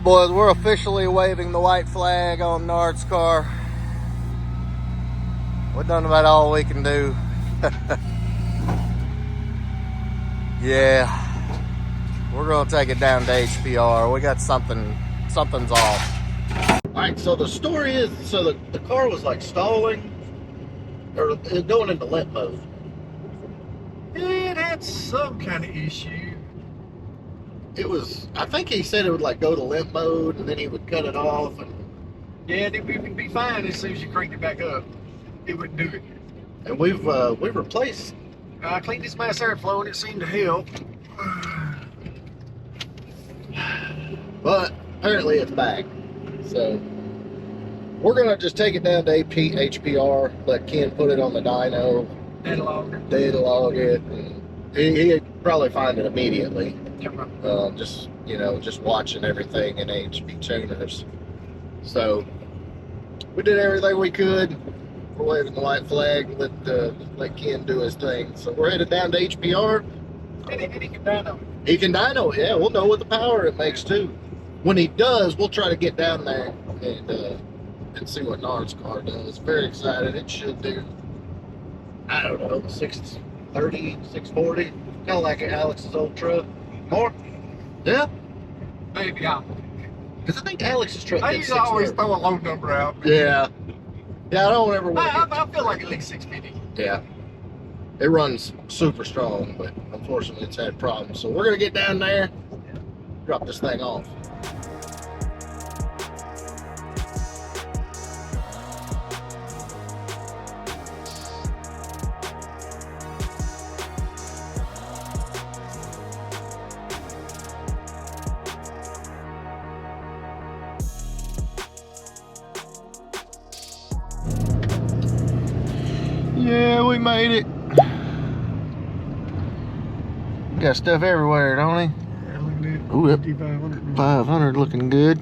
Alright boys, we're officially waving the white flag on Nard's car. We've done about all we can do. Yeah, we're gonna take it down to HPR. We got something's off. Alright, so the story is, so the car was like stalling, or going into limp mode. It had some kind of issue. It was, I think he said it would like go to limp mode and then he would cut it off. And yeah, it would be fine as soon as you cranked it back up. It wouldn't do it. And we've replaced. I cleaned this mass airflow and it seemed to help. But apparently it's back. So we're gonna just take it down to HPR, let Ken put it on the dyno. Data log it. And he'd probably find it immediately. Just, you know, just watching everything in HP tuners. So we did everything we could. We're waving the white flag, let Ken do his thing. So we're headed down to HPR. And he can dyno. He can dyno, yeah. We'll know what the power it makes too. When he does, we'll try to get down there and see what Nard's car does. Very excited. It should do, I don't know, 630, 640. Kind of like Alex's old truck. More? Yeah? Maybe, yeah. Because I think Alex's truck. I used to always throw a low number out. Yeah. Yeah, I don't ever want I feel like at least 650. Yeah. It runs super strong, but unfortunately it's had problems. So we're going to get down there, drop this thing off. Yeah, we made it. Got stuff everywhere, don't he? Yeah, look at that. Ooh, 500. 500 looking good.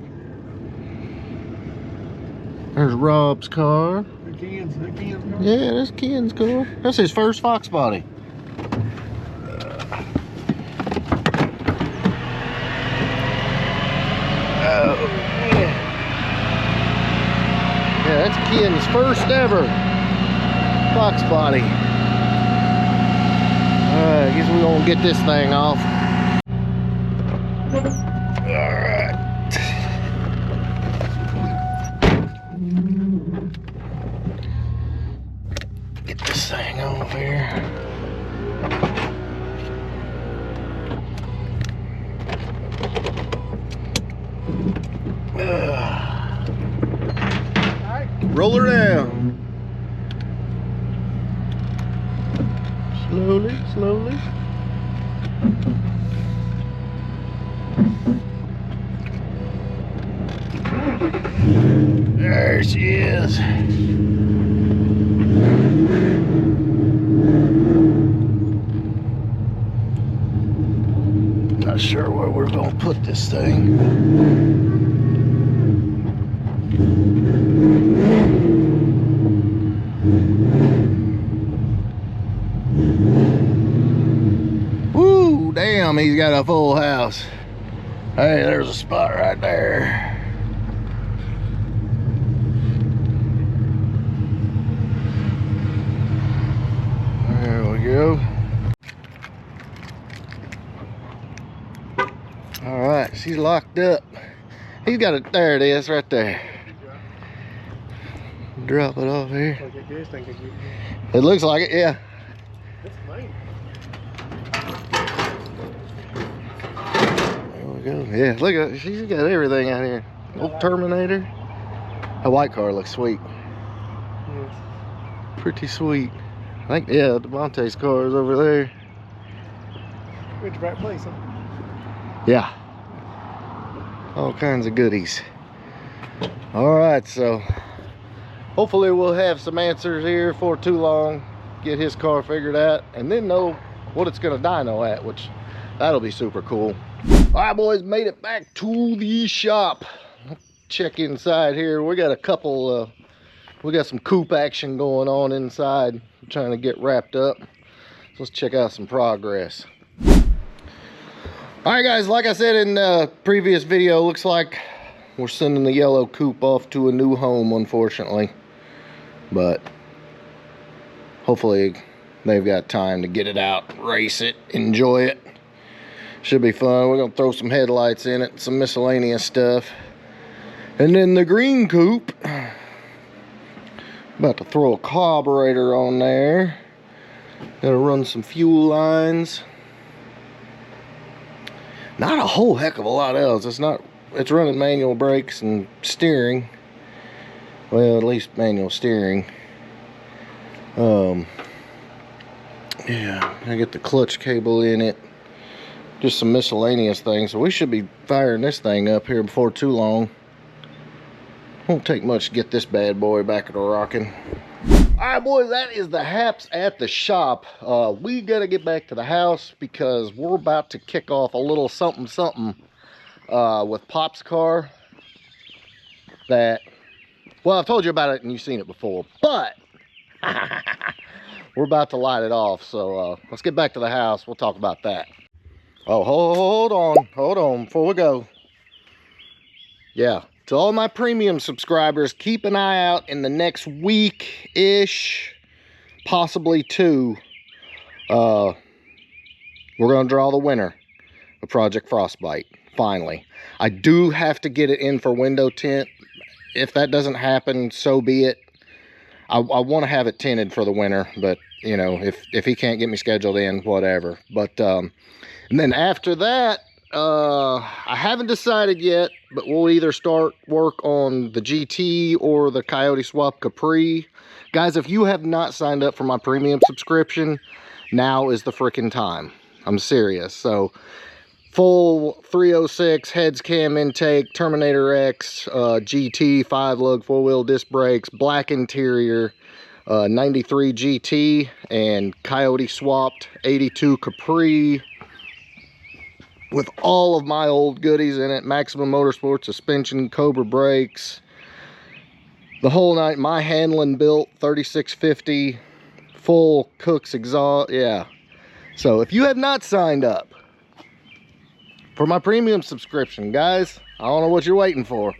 There's Rob's car. Ken's car. Yeah, that's Ken's car. That's his first Fox body. Oh, yeah. Yeah, that's Ken's first ever Fox body. Alright, I guess we're gonna get this thing off. Alright. Get this thing off here. Roll her down. Slowly, slowly. There she is. Not sure where we're gonna put this thing. Woo, damn, he's got a full house. Hey, there's a spot right there. There we go. All right, she's locked up. He's got it, there it is, right there. Drop it off here. It looks like it, yeah. That's fine. There we go. Yeah, look at, she's got everything out here. Old Terminator. That white car looks sweet. Yes. Pretty sweet. I think, yeah, Devontae's car is over there. We're at the right place, huh? Yeah. All kinds of goodies. All right, so hopefully we'll have some answers here for too long. Get his car figured out and then know what it's gonna dyno at, which that'll be super cool. All right, boys, made it back to the shop. Check inside here. We got a couple, we got some coupe action going on inside. I'm trying to get wrapped up. So let's check out some progress. All right, guys, like I said in the previous video, looks like we're sending the yellow coupe off to a new home, unfortunately. But hopefully they've got time to get it out, race it, enjoy it. Should be fun. We're gonna throw some headlights in it, some miscellaneous stuff. And then the green coupe, about to throw a carburetor on there. Gotta run some fuel lines. Not a whole heck of a lot else. It's running manual brakes and steering. Well, at least manual steering. Yeah, I get the clutch cable in it. Just some miscellaneous things. So we should be firing this thing up here before too long. Won't take much to get this bad boy back to rocking. Alright, boys, that is the haps at the shop. We gotta get back to the house because we're about to kick off a little something with Pop's car that, well, I've told you about it and you've seen it before, but we're about to light it off. So let's get back to the house. We'll talk about that. Oh, hold on before we go. Yeah, to all my premium subscribers, keep an eye out in the next week-ish, possibly 2. We're going to draw the winner of Project Frostbite, finally. I do have to get it in for window tint. If that doesn't happen, so be it. I want to have it tinted for the winner, but, you know, if he can't get me scheduled in, whatever. But, and then after that, I haven't decided yet, but we'll either start work on the GT or the Coyote Swap Capri. Guys, if you have not signed up for my premium subscription, now is the freaking time. I'm serious. So, full 306 heads cam intake, Terminator X, GT 5-lug 4-wheel disc brakes, black interior, 93 GT, and Coyote swapped 82 Capri, with all of my old goodies in it. Maximum Motorsport suspension, Cobra brakes, the whole night. My Handlin built 3650, full Cook's exhaust. Yeah. So if you have not signed up for my premium subscription, guys, I don't know what you're waiting for.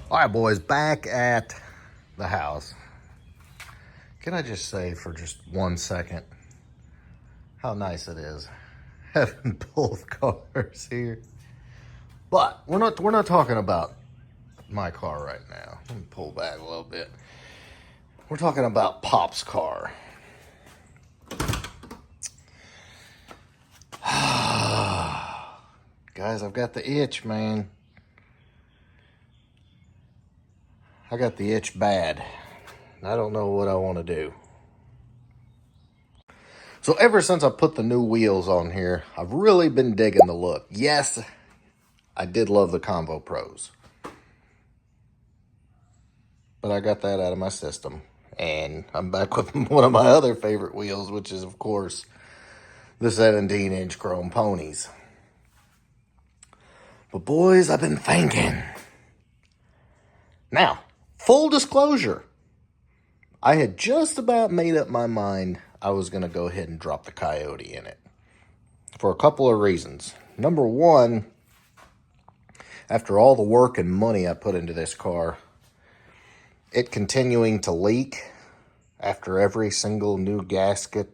All right, boys, back at the house. Can I just say for just 1 second how nice it is having both cars here? But we're not talking about my car right now. Let me pull back a little bit. We're talking about Pop's car. Guys, I've got the itch, man. I got the itch bad. I don't know what I want to do. So ever since I put the new wheels on here, I've really been digging the look. Yes, I did love the Convo Pros, but I got that out of my system. And I'm back with one of my other favorite wheels, which is, of course, the 17-inch chrome ponies. But boys, I've been thinking. Now, full disclosure, I had just about made up my mind I was going to go ahead and drop the Coyote in it. For a couple of reasons. Number one, after all the work and money I put into this car, it continuing to leak after every single new gasket,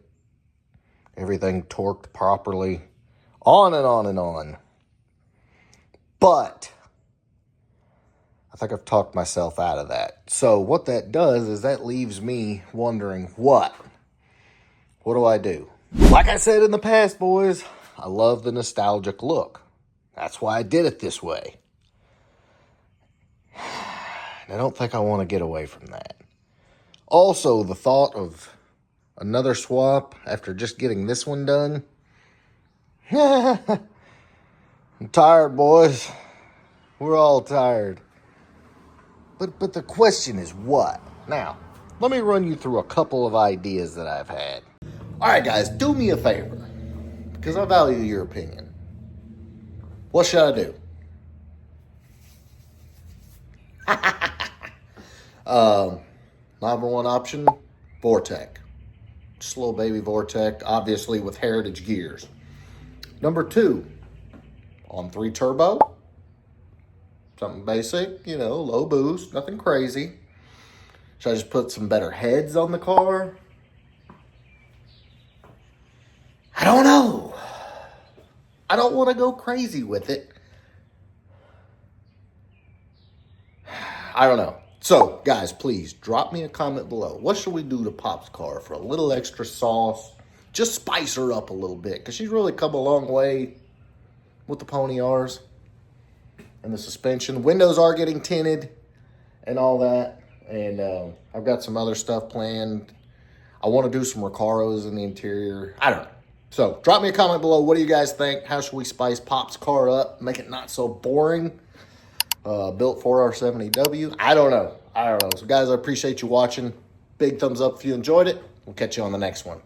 everything torqued properly, on and on and on. But I think I've talked myself out of that. So what that does is that leaves me wondering, what do I do? Like I said in the past, boys, I love the nostalgic look. That's why I did it this way. And I don't think I want to get away from that. Also, the thought of another swap after just getting this one done. I'm tired, boys. We're all tired. But the question is what? Now, let me run you through a couple of ideas that I've had. All right, guys, do me a favor, because I value your opinion. What should I do? Number one option, Vortec. Just a little baby Vortec, obviously with heritage gears. Number two, on 3 turbo. Something basic, you know, low boost, nothing crazy. Should I just put some better heads on the car? I don't know. I don't want to go crazy with it. I don't know. So, guys, please drop me a comment below. What should we do to Pop's car for a little extra sauce? Just spice her up a little bit, because she's really come a long way with the Pony R's and the suspension. Windows are getting tinted and all that. And I've got some other stuff planned. I want to do some Recaros in the interior. I don't know. So, drop me a comment below. What do you guys think? How should we spice Pop's car up? Make it not so boring. Built 4R70W. I don't know. So, guys, I appreciate you watching. Big thumbs up if you enjoyed it. We'll catch you on the next one.